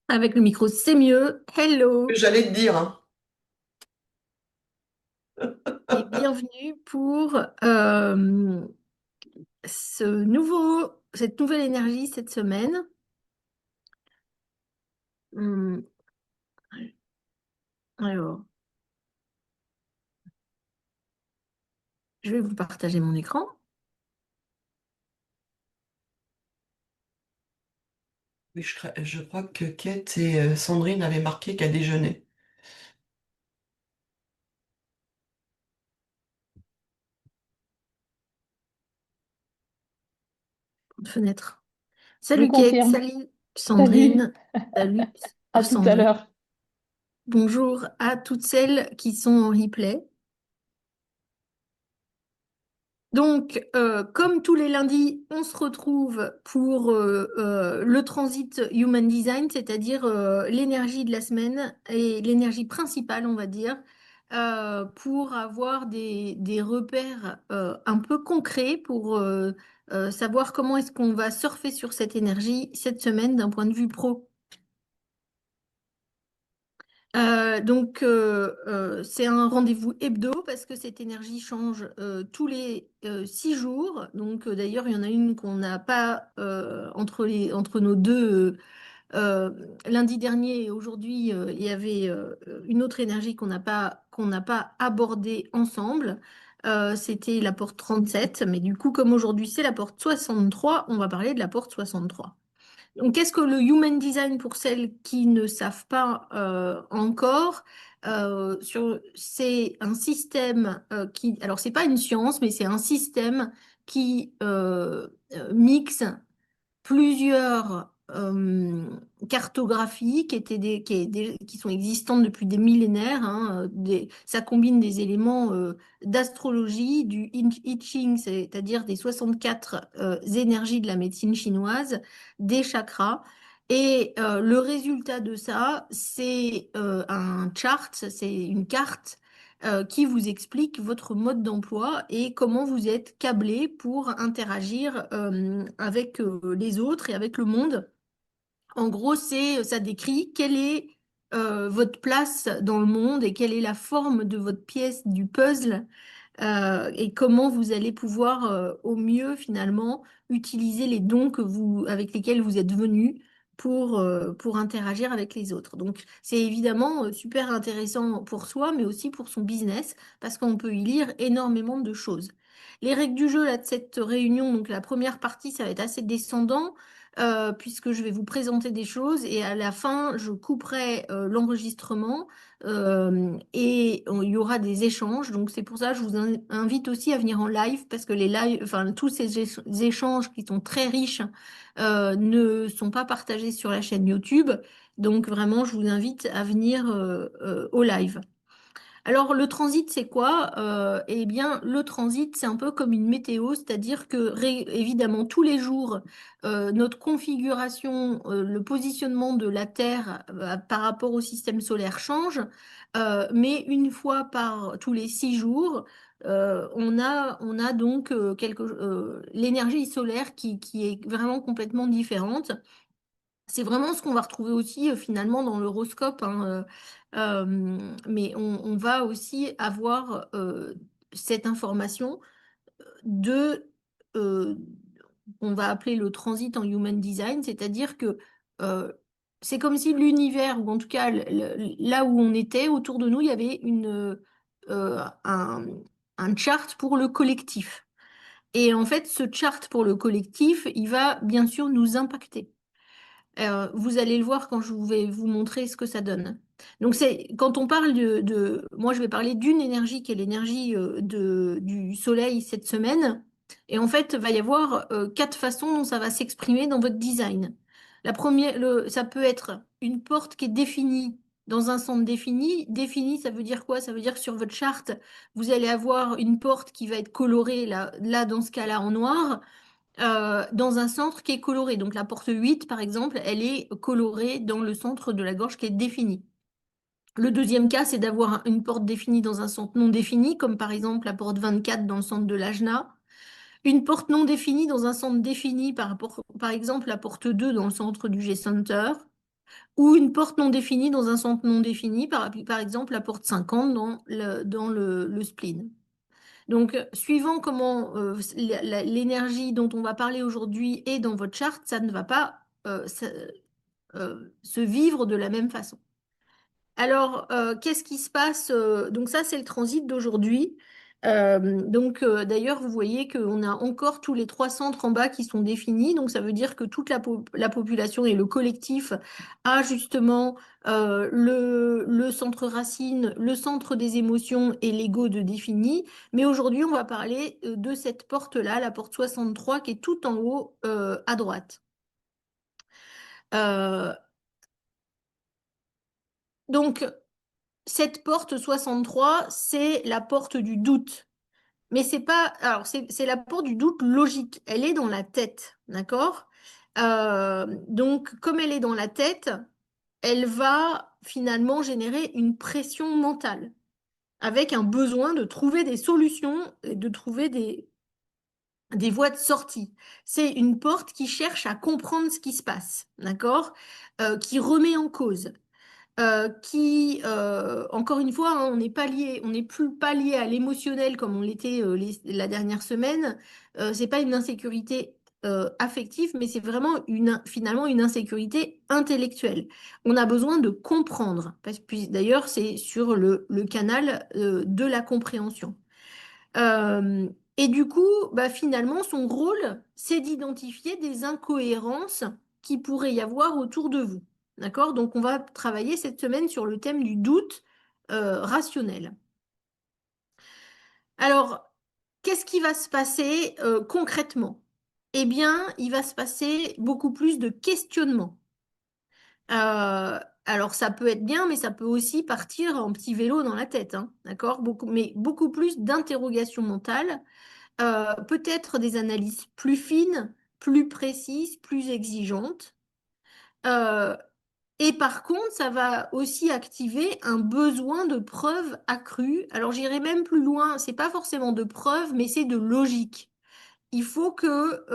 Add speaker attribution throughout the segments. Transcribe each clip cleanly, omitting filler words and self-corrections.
Speaker 1: Avec le micro, c'est mieux. Hello
Speaker 2: J'allais te dire, hein.
Speaker 1: et bienvenue pour euh, cette nouvelle énergie cette semaine. Hum, alors, je vais vous partager mon écran.
Speaker 2: Oui, je crois que Kate et Sandrine avaient marqué qu'à déjeuner.
Speaker 1: Fenêtre.
Speaker 3: Je
Speaker 1: Salut Kate,
Speaker 3: confirme.
Speaker 1: salut
Speaker 3: Salut,
Speaker 1: Sandrine, salut
Speaker 3: à
Speaker 1: pour
Speaker 3: tout à
Speaker 1: Sandrine.
Speaker 3: l'heure.
Speaker 1: Bonjour à toutes celles qui sont en replay. Donc, comme tous les lundis, on se retrouve pour le transit Human Design, c'est-à-dire l'énergie de la semaine et l'énergie principale, on va dire, pour avoir des repères un peu concrets pour savoir comment est-ce qu'on va surfer sur cette énergie cette semaine d'un point de vue pro. C'est un rendez-vous hebdo parce que cette énergie change tous les 6 jours. Donc, d'ailleurs, il y en a une qu'on n'a pas entre nos deux. Lundi dernier et aujourd'hui, il y avait une autre énergie qu'on n'a pas abordée ensemble. C'était la porte 37. Mais du coup, comme aujourd'hui, c'est la porte 63, on va parler de la porte 63. Donc, qu'est-ce que le Human Design pour celles qui ne savent pas encore? C'est un système alors c'est pas une science, mais c'est un système qui mixe plusieurs cartographies qui sont existantes depuis des millénaires, hein, ça combine des éléments d'astrologie, du I Ching, c'est-à-dire des 64 énergies de la médecine chinoise, des chakras. Et le résultat de ça, c'est un chart, c'est une carte qui vous explique votre mode d'emploi et comment vous êtes câblé pour interagir avec les autres et avec le monde. En gros, ça décrit quelle est votre place dans le monde et quelle est la forme de votre pièce du puzzle et comment vous allez pouvoir au mieux finalement utiliser les dons avec lesquels vous êtes venu pour interagir avec les autres. Donc c'est évidemment super intéressant pour soi, mais aussi pour son business, parce qu'on peut y lire énormément de choses. Les règles du jeu là, de cette réunion, donc la première partie, ça va être assez descendant. Puisque je vais vous présenter des choses et à la fin, je couperai l'enregistrement et il y aura des échanges. Donc c'est pour ça que je vous invite aussi à venir en live parce que les lives, enfin tous ces échanges qui sont très riches ne sont pas partagés sur la chaîne YouTube. Donc vraiment, je vous invite à venir au live. Alors, le transit, c'est quoi? Eh bien, le transit, c'est un peu comme une météo, c'est-à-dire que, évidemment, tous les jours, notre configuration, le positionnement de la Terre par rapport au système solaire change, mais une fois par tous les 6 jours, on a donc l'énergie solaire qui est vraiment complètement différente. C'est vraiment ce qu'on va retrouver aussi finalement dans l'horoscope, hein, mais on va aussi avoir cette information de, euh, on va appeler le transit en Human Design, c'est-à-dire que euh, c'est comme si l'univers, ou en tout cas là où on était, autour de nous, il y avait euh, un, un chart pour le collectif. Et en fait, ce chart pour le collectif, il va bien sûr nous impacter. Vous allez le voir quand je vais vous montrer ce que ça donne. Donc c'est quand on parle moi je vais parler d'une énergie qui est l'énergie du soleil cette semaine. Et en fait, il va y avoir 4 façons dont ça va s'exprimer dans votre design. La première, ça peut être une porte qui est définie dans un centre défini. Défini, ça veut dire quoi? Ça veut dire que sur votre charte, vous allez avoir une porte qui va être colorée là dans ce cas-là en noir dans un centre qui est coloré. Donc la porte 8, par exemple, elle est colorée dans le centre de la gorge qui est défini. Le deuxième cas, c'est d'avoir une porte définie dans un centre non défini, comme par exemple la porte 24 dans le centre de l'ajna. Une porte non définie dans un centre défini, par exemple la porte 2 dans le centre du G-Center. ou une porte non définie dans un centre non défini, par exemple la porte 50 dans le spleen. Donc, suivant comment l'énergie dont on va parler aujourd'hui est dans votre charte, ça ne va pas se vivre de la même façon. Alors, qu'est-ce qui se passe? Donc ça, c'est le transit d'aujourd'hui. D'ailleurs, vous voyez qu'on a encore tous les trois centres en bas qui sont définis. Donc, ça veut dire que toute la population et le collectif a justement le centre racine, le centre des émotions et l'ego de défini. Mais aujourd'hui, on va parler de cette porte-là, la porte 63, qui est tout en haut à droite. Euh, donc, cette porte 63, c'est la porte du doute. Mais c'est pas. Alors, c'est la porte du doute logique. Elle est dans la tête, d'accord? Donc, comme elle est dans la tête, elle va finalement générer une pression mentale, avec un besoin de trouver des solutions et de trouver des voies de sortie. C'est une porte qui cherche à comprendre ce qui se passe, d'accord? Qui remet en cause. Encore une fois, hein, on n'est plus pas lié à l'émotionnel comme on l'était la dernière semaine. C'est pas une insécurité affective, mais c'est vraiment finalement une insécurité intellectuelle. On a besoin de comprendre, parce que d'ailleurs, c'est sur le canal de la compréhension. Euh, et du coup, bah, finalement, son rôle, c'est d'identifier des incohérences qui pourrait y avoir autour de vous. D'accord? Donc, on va travailler cette semaine sur le thème du doute rationnel. Alors, qu'est-ce qui va se passer concrètement? Eh bien, il va se passer beaucoup plus de questionnement. Alors, ça peut être bien, mais ça peut aussi partir en petit vélo dans la tête, hein, d'accord? Mais beaucoup plus d'interrogation mentale, peut-être des analyses plus fines, plus précises, plus exigeantes. Euh, et par contre, ça va aussi activer un besoin de preuves accrues. Alors j'irai même plus loin, c'est pas forcément de preuves, mais c'est de logique. Il faut que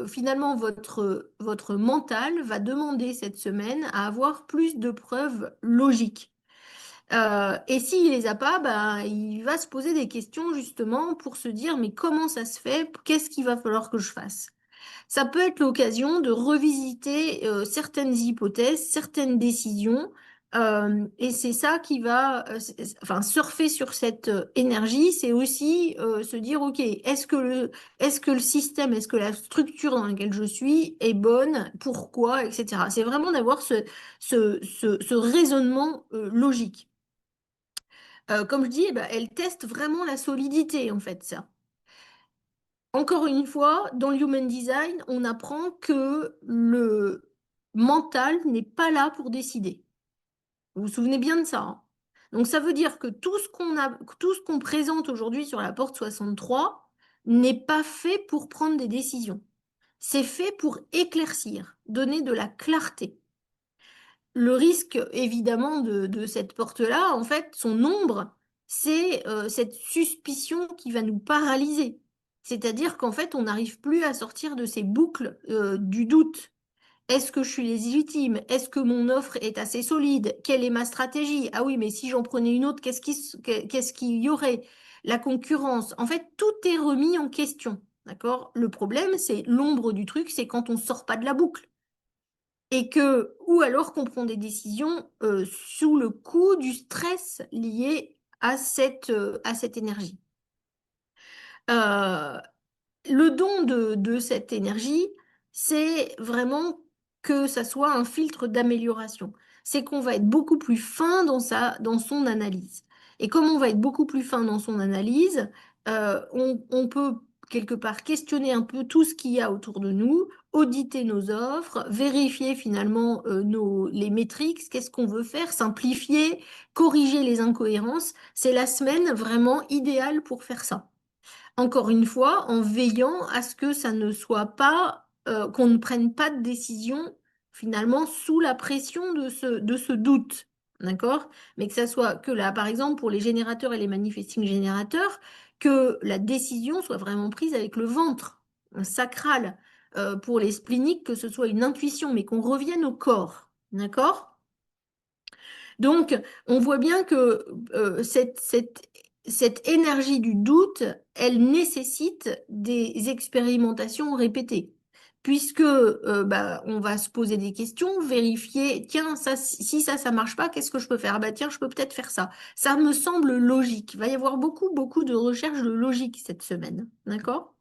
Speaker 1: finalement votre mental va demander cette semaine à avoir plus de preuves logiques. Et s'il les a pas, bah, il va se poser des questions justement pour se dire mais comment ça se fait? Qu'est-ce qu'il va falloir que je fasse? Ça peut être l'occasion de revisiter certaines hypothèses, certaines décisions, et c'est ça qui va, enfin, surfer sur cette énergie, c'est aussi se dire, OK, est-ce que le système, est-ce que la structure dans laquelle je suis est bonne? Pourquoi? Etc. C'est vraiment d'avoir ce raisonnement logique. Comme je dis, eh ben, elle teste vraiment la solidité, en fait, ça. Encore une fois, dans le Human Design, on apprend que le mental n'est pas là pour décider. Vous vous souvenez bien de ça, hein? Donc ça veut dire que tout ce qu'on présente aujourd'hui sur la porte 63 n'est pas fait pour prendre des décisions. C'est fait pour éclaircir, donner de la clarté. Le risque, évidemment, de cette porte-là, en fait, son ombre, c'est cette suspicion qui va nous paralyser. C'est-à-dire qu'en fait, on n'arrive plus à sortir de ces boucles du doute. Est-ce que je suis légitime? Est-ce que mon offre est assez solide? Quelle est ma stratégie? Ah oui, mais si j'en prenais une autre, qu'est-ce qu'il y aurait? La concurrence. En fait, tout est remis en question. D'accord? Le problème, c'est l'ombre du truc, c'est quand on ne sort pas de la boucle ou alors qu'on prend des décisions sous le coup du stress lié à cette énergie. Euh, le don de cette énergie, c'est vraiment que ça soit un filtre d'amélioration. C'est qu'on va être beaucoup plus fin dans son analyse. Et comme on va être beaucoup plus fin dans son analyse, on peut quelque part questionner un peu tout ce qu'il y a autour de nous, auditer nos offres, vérifier finalement les métriques, qu'est-ce qu'on veut faire, simplifier, corriger les incohérences. C'est la semaine vraiment idéale pour faire ça. Encore une fois, en veillant à ce que ça ne soit pas, qu'on ne prenne pas de décision finalement sous la pression de ce doute. D'accord? Mais que ça soit que là, par exemple, pour les générateurs et les manifesting générateurs, que la décision soit vraiment prise avec le ventre, un sacral. Pour les spléniques, que ce soit une intuition, mais qu'on revienne au corps. D'accord? Donc, on voit bien que cette énergie du doute, elle nécessite des expérimentations répétées. Puisque bah, on va se poser des questions, vérifier, tiens, ça, si ça, ça marche pas, qu'est-ce que je peux faire? Ah bah tiens, je peux peut-être faire ça. Ça me semble logique. Il va y avoir beaucoup, beaucoup de recherches de logique cette semaine. D'accord?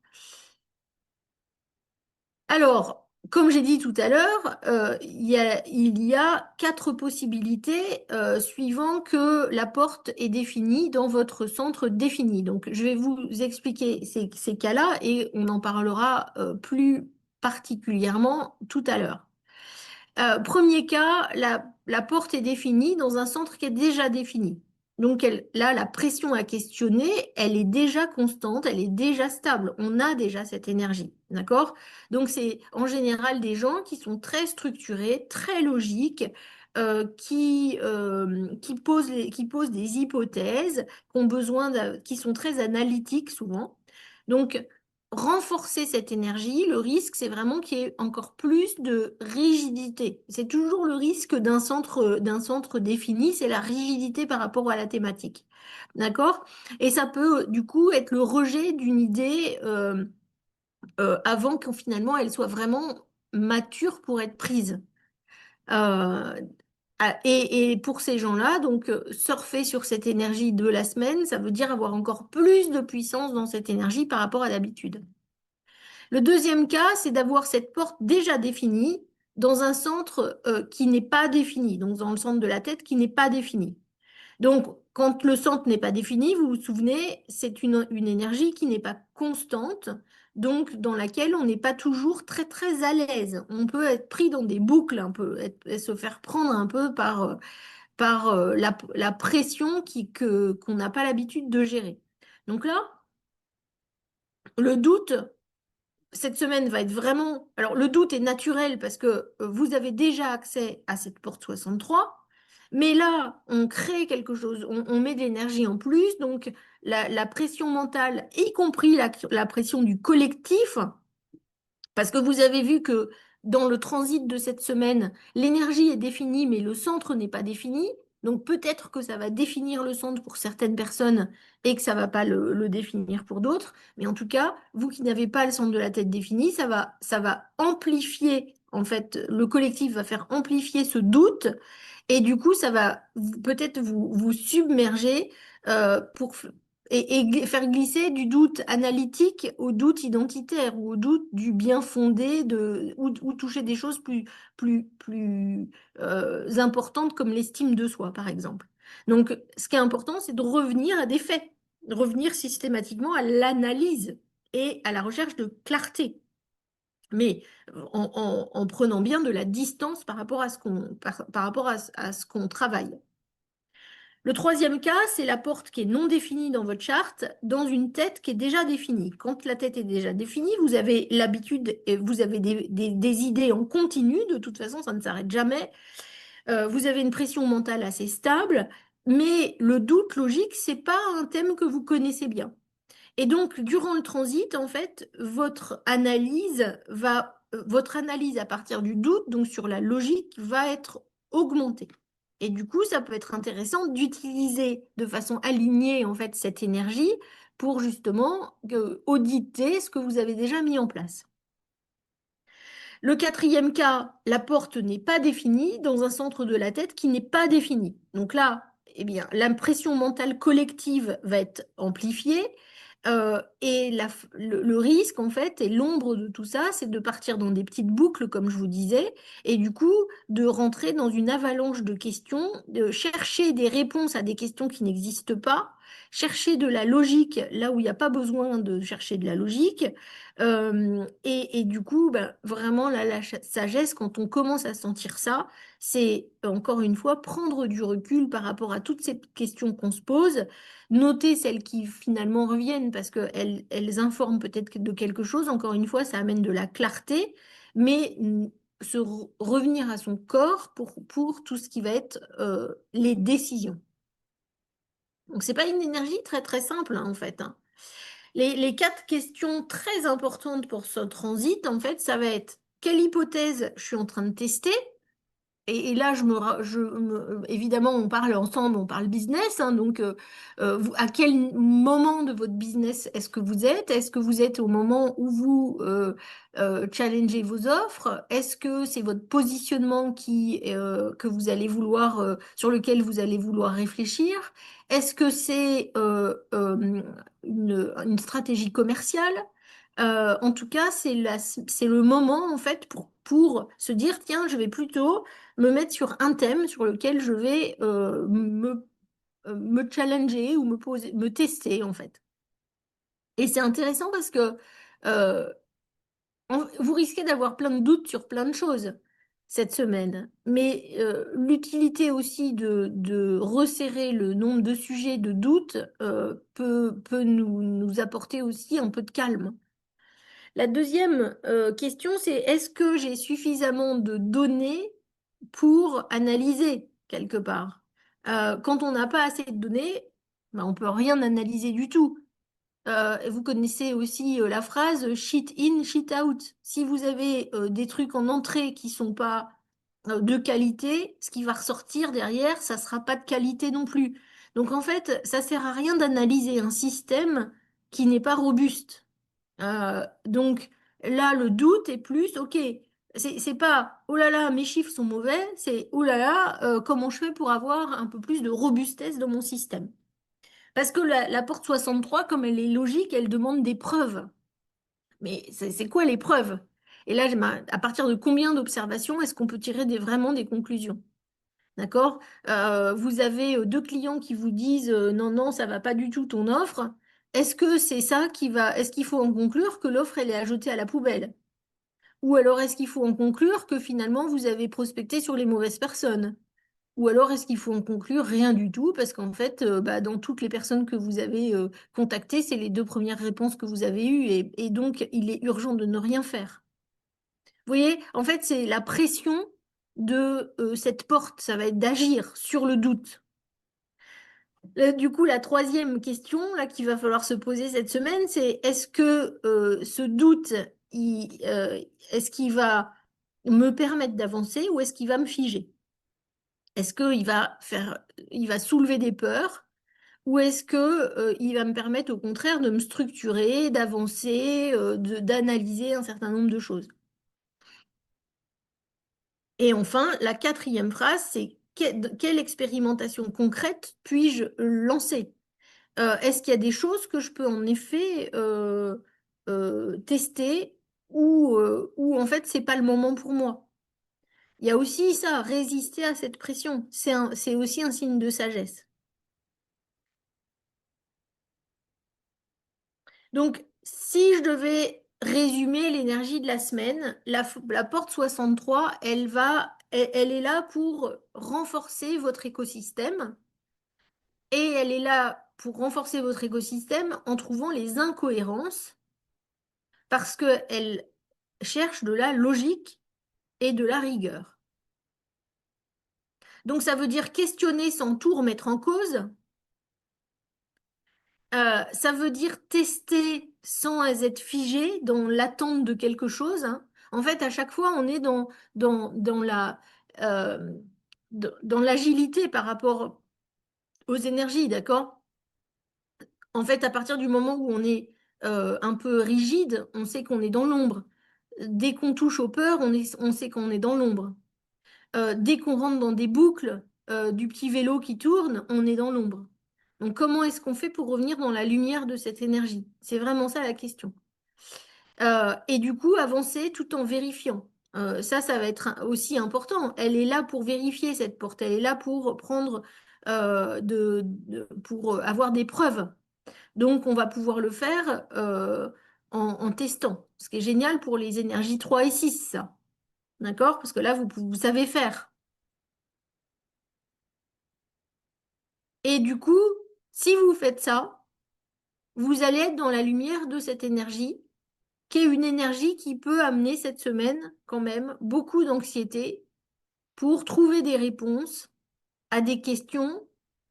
Speaker 1: Alors, comme j'ai dit tout à l'heure, il y a quatre possibilités suivant que la porte est définie dans votre centre défini. Donc, je vais vous expliquer ces cas-là et on en parlera plus particulièrement tout à l'heure. Premier cas, la porte est définie dans un centre qui est déjà défini. Donc là, la pression à questionner, elle est déjà constante, elle est déjà stable. On a déjà cette énergie, d'accord? Donc c'est en général des gens qui sont très structurés, très logiques, qui posent des hypothèses, qui sont très analytiques souvent. Donc renforcer cette énergie, le risque, c'est vraiment qu'il y ait encore plus de rigidité. C'est toujours le risque d'un centre défini, c'est la rigidité par rapport à la thématique. D'accord? Et ça peut, du coup, être le rejet d'une idée avant que finalement elle soit vraiment mature pour être prise. Euh, et pour ces gens-là, donc surfer sur cette énergie de la semaine, ça veut dire avoir encore plus de puissance dans cette énergie par rapport à d'habitude. Le deuxième cas, c'est d'avoir cette porte déjà définie dans un centre qui n'est pas défini, donc dans le centre de la tête qui n'est pas défini. Donc, quand le centre n'est pas défini, vous vous souvenez, c'est une énergie qui n'est pas constante, donc dans laquelle on n'est pas toujours très très à l'aise. On peut être pris dans des boucles un peu, se faire prendre un peu par la pression qu'on n'a pas l'habitude de gérer. Donc là, le doute cette semaine va être vraiment... Alors, le doute est naturel parce que vous avez déjà accès à cette porte 63, mais là, on crée quelque chose, on met de l'énergie en plus, donc la pression mentale, y compris la pression du collectif, parce que vous avez vu que dans le transit de cette semaine, l'énergie est définie, mais le centre n'est pas défini. Donc peut-être que ça va définir le centre pour certaines personnes et que ça va pas le définir pour d'autres. Mais en tout cas, vous qui n'avez pas le centre de la tête défini, ça va amplifier, en fait, le collectif va faire amplifier ce doute. Et du coup, ça va peut-être vous submerger pour faire glisser du doute analytique au doute identitaire ou au doute du bien fondé ou toucher des choses plus importantes comme l'estime de soi, par exemple. Donc, ce qui est important, c'est de revenir à des faits, de revenir systématiquement à l'analyse et à la recherche de clarté, mais en prenant bien de la distance par rapport à par rapport à ce qu'on travaille. Le troisième cas, c'est la porte qui est non définie dans votre charte, dans une tête qui est déjà définie. Quand la tête est déjà définie, vous avez l'habitude, et vous avez des idées en continu, de toute façon, ça ne s'arrête jamais. Vous avez une pression mentale assez stable, mais le doute logique, c'est pas un thème que vous connaissez bien. Et donc, durant le transit, en fait, votre analyse à partir du doute, donc sur la logique, va être augmentée. Et du coup, ça peut être intéressant d'utiliser de façon alignée, en fait, cette énergie pour justement auditer ce que vous avez déjà mis en place. Le quatrième cas, la porte n'est pas définie dans un centre de la tête qui n'est pas défini. Donc là, eh bien, l'impression mentale collective va être amplifiée. Et le risque, en fait, et l'ombre de tout ça, c'est de partir dans des petites boucles, comme je vous disais, et du coup, de rentrer dans une avalanche de questions, de chercher des réponses à des questions qui n'existent pas, chercher de la logique là où il n'y a pas besoin de chercher de la logique. Et du coup, ben, vraiment, la sagesse, quand on commence à sentir ça, c'est encore une fois prendre du recul par rapport à toutes ces questions qu'on se pose, noter celles qui finalement reviennent parce qu'elles informent peut-être de quelque chose. Encore une fois, ça amène de la clarté, mais revenir à son corps pour tout ce qui va être les décisions. Donc, c'est pas une énergie très très simple hein, en fait. Hein. Les quatre questions très importantes pour ce transit, en fait, ça va être quelle hypothèse je suis en train de tester, Et là, évidemment, on parle ensemble, on parle business, hein, donc à quel moment de votre business est-ce que vous êtes? Est-ce que vous êtes au moment où vous challengez vos offres? Est-ce que c'est votre positionnement que vous allez vouloir, sur lequel vous allez vouloir réfléchir? Est-ce que c'est une stratégie commerciale? En tout cas, c'est le moment en fait pour se dire, tiens, je vais plutôt me mettre sur un thème sur lequel je vais me challenger ou me poser, me tester en fait. Et c'est intéressant parce que euh, vous risquez d'avoir plein de doutes sur plein de choses cette semaine. Mais l'utilité aussi de resserrer le nombre de sujets de doutes peut nous apporter aussi un peu de calme. La deuxième question, c'est est-ce que j'ai suffisamment de données pour analyser quelque part? Quand on n'a pas assez de données, ben, on peut rien analyser du tout. Et vous connaissez aussi la phrase shit in, shit out. Si vous avez des trucs en entrée qui sont pas de qualité, ce qui va ressortir derrière, ça sera pas de qualité non plus. Donc en fait, ça sert à rien d'analyser un système qui n'est pas robuste. Donc là, le doute est plus, ok, c'est pas, oh là là, mes chiffres sont mauvais, c'est, oh là là, comment je fais pour avoir un peu plus de robustesse dans mon système? Parce que la porte 63, comme elle est logique, elle demande des preuves. Mais c'est quoi les preuves? Et là, à partir de combien d'observations est-ce qu'on peut tirer vraiment des conclusions? D'accord? Vous avez deux clients qui vous disent non, non, ça va pas du tout ton offre. Est-ce que c'est ça est-ce qu'il faut en conclure que l'offre, elle est à jeter à la poubelle? Ou alors est-ce qu'il faut en conclure que finalement vous avez prospecté sur les mauvaises personnes? Ou alors est-ce qu'il faut en conclure rien du tout parce qu'en fait, bah, dans toutes les personnes que vous avez contactées, c'est les deux premières réponses que vous avez eues et donc il est urgent de ne rien faire. Vous voyez, en fait, c'est la pression de cette porte, ça va être d'agir sur le doute. Du coup, la troisième question là qu'il va falloir se poser cette semaine, c'est est-ce que ce doute, est-ce qu'il va me permettre d'avancer ou est-ce qu'il va me figer? Est-ce il va soulever des peurs ou est-ce que il va me permettre au contraire de me structurer, d'avancer, d'analyser un certain nombre de choses? Et enfin, la quatrième phrase, c'est quelle expérimentation concrète puis-je lancer? Est-ce qu'il y a des choses que je peux en effet tester ou en fait c'est pas le moment pour moi? Il y a aussi ça, résister à cette pression. C'est aussi un signe de sagesse. Donc, si je devais résumer l'énergie de la semaine, la porte 63, elle est là pour renforcer votre écosystème et elle est là pour renforcer votre écosystème en trouvant les incohérences parce qu'elle cherche de la logique et de la rigueur. Donc, ça veut dire questionner sans tout remettre en cause. Ça veut dire tester sans être figé dans l'attente de quelque chose, hein. En fait, à chaque fois, on est dans euh, dans l'agilité par rapport aux énergies, d'accord? En fait, à partir du moment où on est un peu rigide, on sait qu'on est dans l'ombre. Dès qu'on touche aux peurs, on sait qu'on est dans l'ombre. Dès qu'on rentre dans des boucles du petit vélo qui tourne, on est dans l'ombre. Donc, comment est-ce qu'on fait pour revenir dans la lumière de cette énergie? C'est vraiment ça la question. Et du coup, avancer tout en vérifiant. Ça va être aussi important. Elle est là pour vérifier cette porte. Elle est là pour prendre, pour avoir des preuves. Donc, on va pouvoir le faire en testant. Ce qui est génial pour les énergies 3 et 6, ça. D'accord? Parce que là, vous savez faire. Et du coup, si vous faites ça, vous allez être dans la lumière de cette énergie, qui est une énergie qui peut amener cette semaine quand même beaucoup d'anxiété pour trouver des réponses à des questions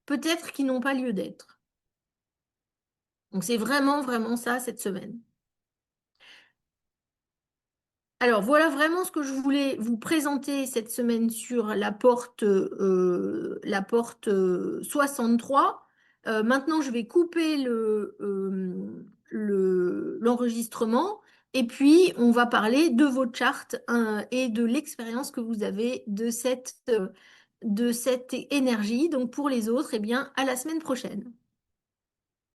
Speaker 1: peut-être qui n'ont pas lieu d'être. Donc c'est vraiment, vraiment ça cette semaine. Alors voilà vraiment ce que je voulais vous présenter cette semaine sur la porte 63. Maintenant, je vais couper l'enregistrement et puis on va parler de vos charts et de l'expérience que vous avez de cette énergie. Donc pour les autres, eh bien, à la semaine prochaine.